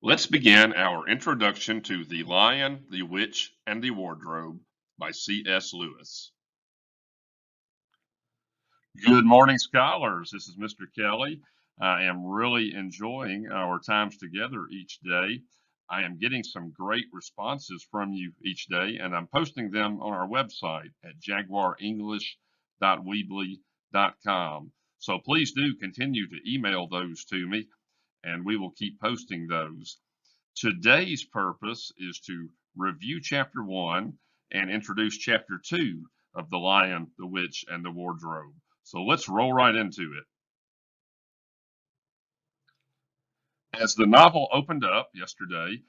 Let's begin our introduction to The Lion, the Witch, and the Wardrobe by C.S. Lewis. Good morning, scholars. This is Mr. Kelley. I am really enjoying our times together each day. I am getting some great responses from you each day, and I'm posting them on our website at jaguarenglish.weebly.com. So please do continue to email those to me, and we will keep posting those. Today's purpose is to review Chapter 1 and introduce Chapter 2 of The Lion, the Witch, and the Wardrobe. So let's roll right into it. As the novel opened up yesterday,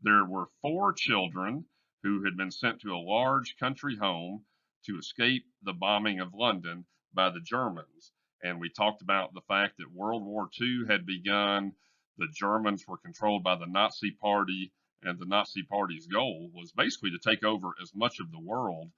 there were 4 children who had been sent to a large country home to escape the bombing of London by the Germans. And we talked about the fact that World War II had begun. The Germans were controlled by the Nazi Party, and the Nazi Party's goal was basically to take over as much of the world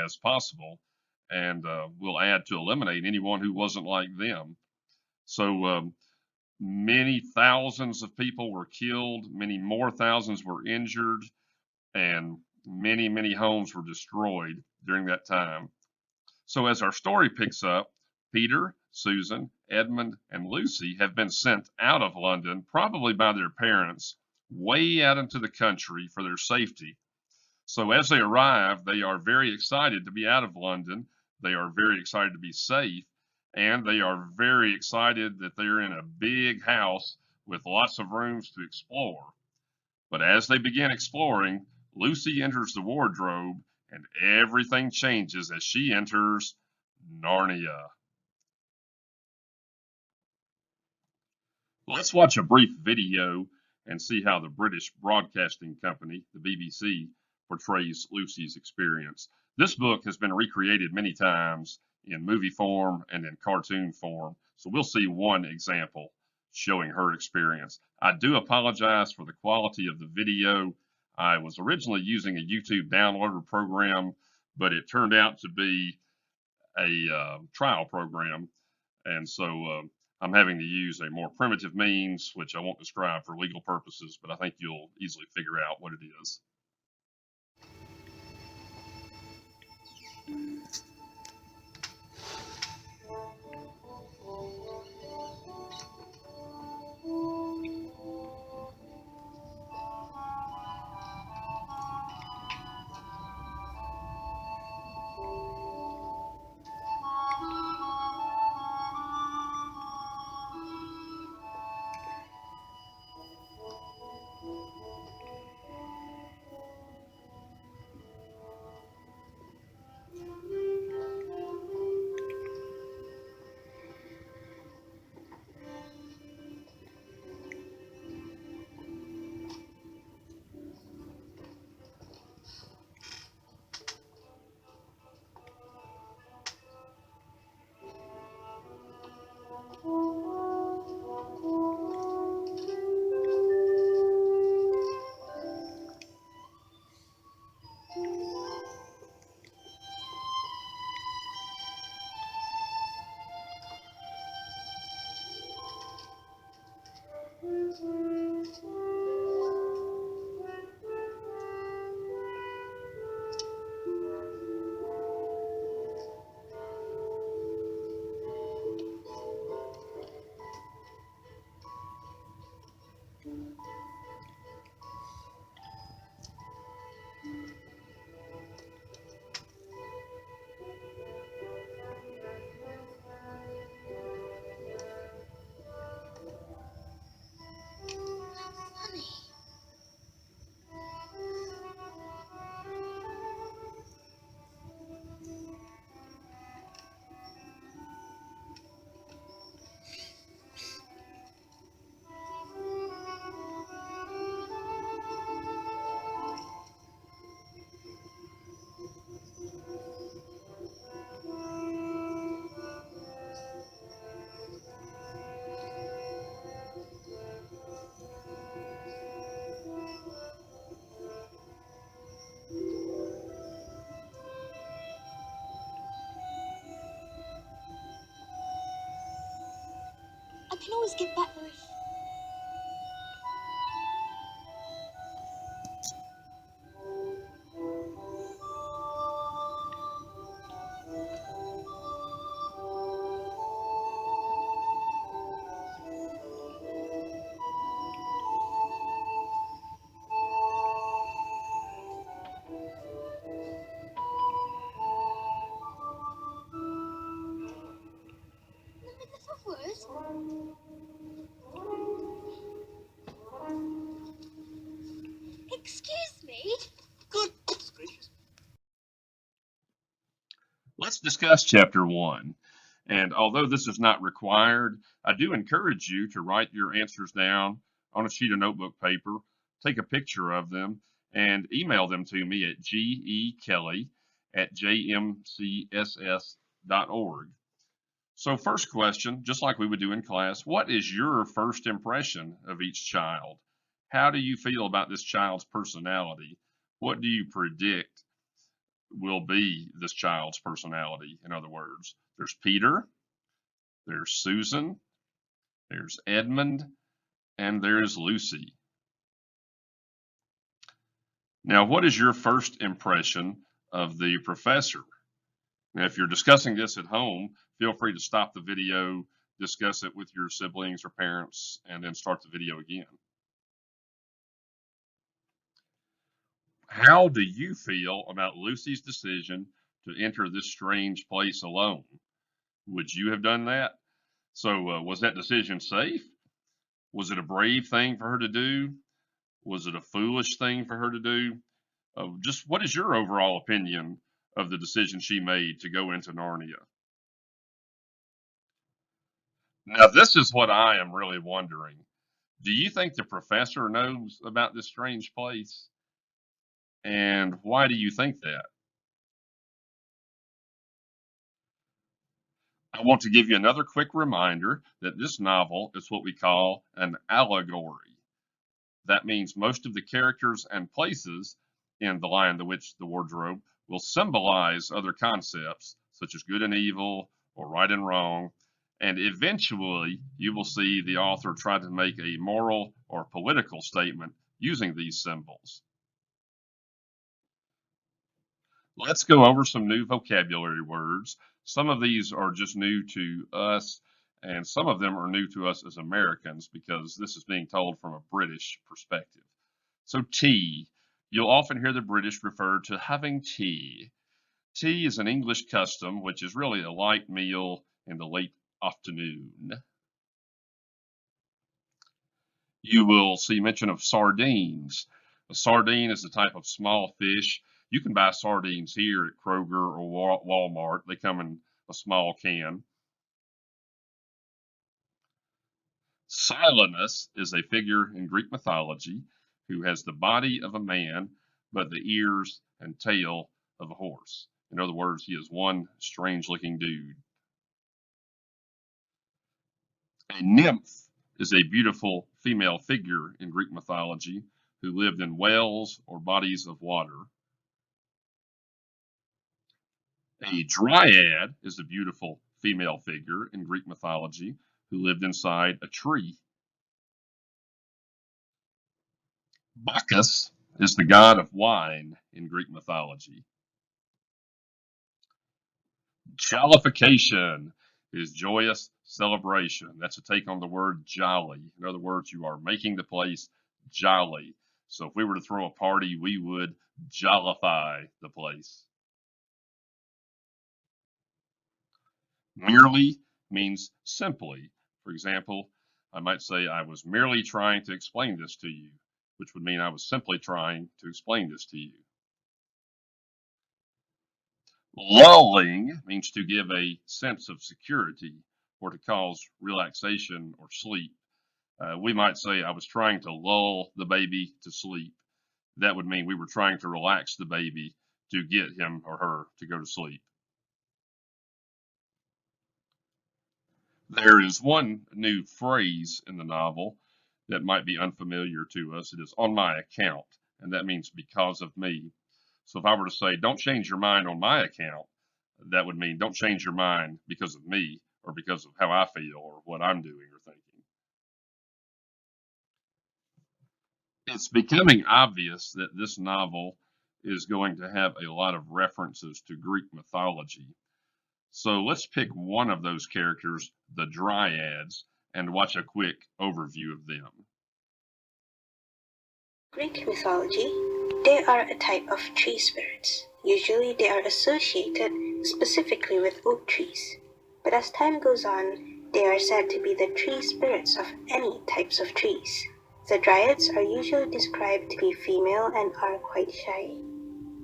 as possible. And we'll add to eliminate anyone who wasn't like them. So many thousands of people were killed, many more thousands were injured, and many, many homes were destroyed during that time. So as our story picks up, Peter, Susan, Edmund, and Lucy have been sent out of London, probably by their parents, way out into the country for their safety. So as they arrive, they are very excited to be out of London. They are very excited to be safe, and they are very excited that they're in a big house with lots of rooms to explore. But as they begin exploring, Lucy enters the wardrobe, and everything changes as she enters Narnia. Let's watch a brief video and see how the British Broadcasting Company, the BBC, portrays Lucy's experience. This book has been recreated many times in movie form and in cartoon form, so we'll see one example showing her experience. I do apologize for the quality of the video. I was originally using a YouTube downloader program, but it turned out to be a trial program, and so I'm having to use a more primitive means, which I won't describe for legal purposes, but I think you'll easily figure out what it is. I can always get back there if... Excuse me? Goodness gracious. Let's discuss Chapter 1. And although this is not required, I do encourage you to write your answers down on a sheet of notebook paper, take a picture of them, and email them to me at gekelley@jmcss.org. So first question, just like we would do in class, what is your first impression of each child? How do you feel about this child's personality? What do you predict will be this child's personality? In other words, there's Peter, there's Susan, there's Edmund, and there's Lucy. Now, what is your first impression of the professor? Now, if you're discussing this at home, feel free to stop the video, discuss it with your siblings or parents, and then start the video again. How do you feel about Lucy's decision to enter this strange place alone? Would you have done that? So was that decision safe? Was it a brave thing for her to do? Was it a foolish thing for her to do? Just what is your overall opinion of the decision she made to go into Narnia? Now, this is what I am really wondering. Do you think the professor knows about this strange place? And why do you think that? I want to give you another quick reminder that this novel is what we call an allegory. That means most of the characters and places in The Lion, the Witch, the Wardrobe will symbolize other concepts such as good and evil or right and wrong, and eventually you will see the author try to make a moral or political statement using these symbols. Let's go over some new vocabulary words. Some of these are just new to us, and some of them are new to us as Americans because this is being told from a British perspective. So tea. You'll often hear the British refer to having tea. Tea is an English custom, which is really a light meal in the late afternoon. You will see mention of sardines. A sardine is a type of small fish. You can buy sardines here at Kroger or Walmart. They come in a small can. Silenus is a figure in Greek mythology who has the body of a man, but the ears and tail of a horse. In other words, he is one strange-looking dude. A nymph is a beautiful female figure in Greek mythology who lived in wells or bodies of water. A dryad is a beautiful female figure in Greek mythology who lived inside a tree. Bacchus is the god of wine in Greek mythology. Jollification is joyous celebration. That's a take on the word jolly. In other words, you are making the place jolly. So if we were to throw a party, we would jollify the place. Merely means simply. For example, I might say I was merely trying to explain this to you, which would mean I was simply trying to explain this to you. Lulling means to give a sense of security or to cause relaxation or sleep. We might say I was trying to lull the baby to sleep. That would mean we were trying to relax the baby to get him or her to go to sleep. There is one new phrase in the novel that might be unfamiliar to us. It is on my account, and that means because of me. So if I were to say, don't change your mind on my account, that would mean don't change your mind because of me or because of how I feel or what I'm doing or thinking. It's becoming obvious that this novel is going to have a lot of references to Greek mythology. So let's pick one of those characters, the Dryads, and watch a quick overview of them. Greek mythology, they are a type of tree spirits. Usually they are associated specifically with oak trees. But as time goes on, they are said to be the tree spirits of any types of trees. The Dryads are usually described to be female and are quite shy,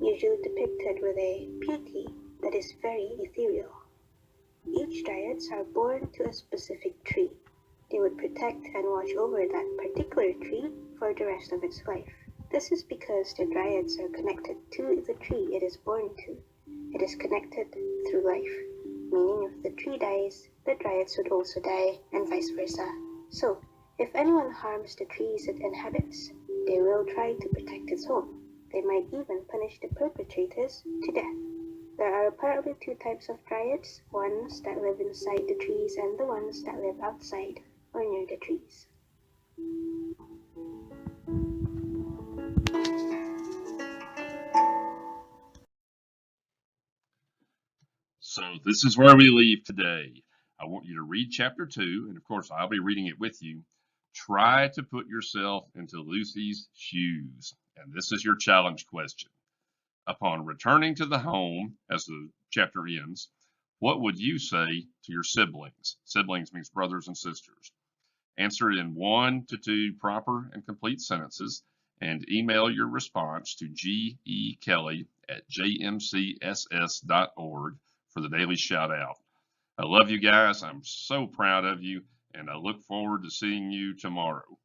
usually depicted with a beauty that is very ethereal. Each Dryads are born to a specific tree. They would protect and watch over that particular tree for the rest of its life. This is because the Dryads are connected to the tree it is born to. It is connected through life, meaning if the tree dies, the Dryads would also die, and vice versa. So, if anyone harms the trees it inhabits, they will try to protect its home. They might even punish the perpetrators to death. There are apparently two types of Dryads, ones that live inside the trees and the ones that live outside or near the trees. So this is where we leave today. I want you to read chapter 2, and of course I'll be reading it with you. Try to put yourself into Lucy's shoes. And this is your challenge question. Upon returning to the home, as the chapter ends, what would you say to your siblings? Siblings means brothers and sisters. Answer it in 1 to 2 proper and complete sentences and email your response to gekelley@jmcss.org for the daily shout out. I love you guys. I'm so proud of you, and I look forward to seeing you tomorrow.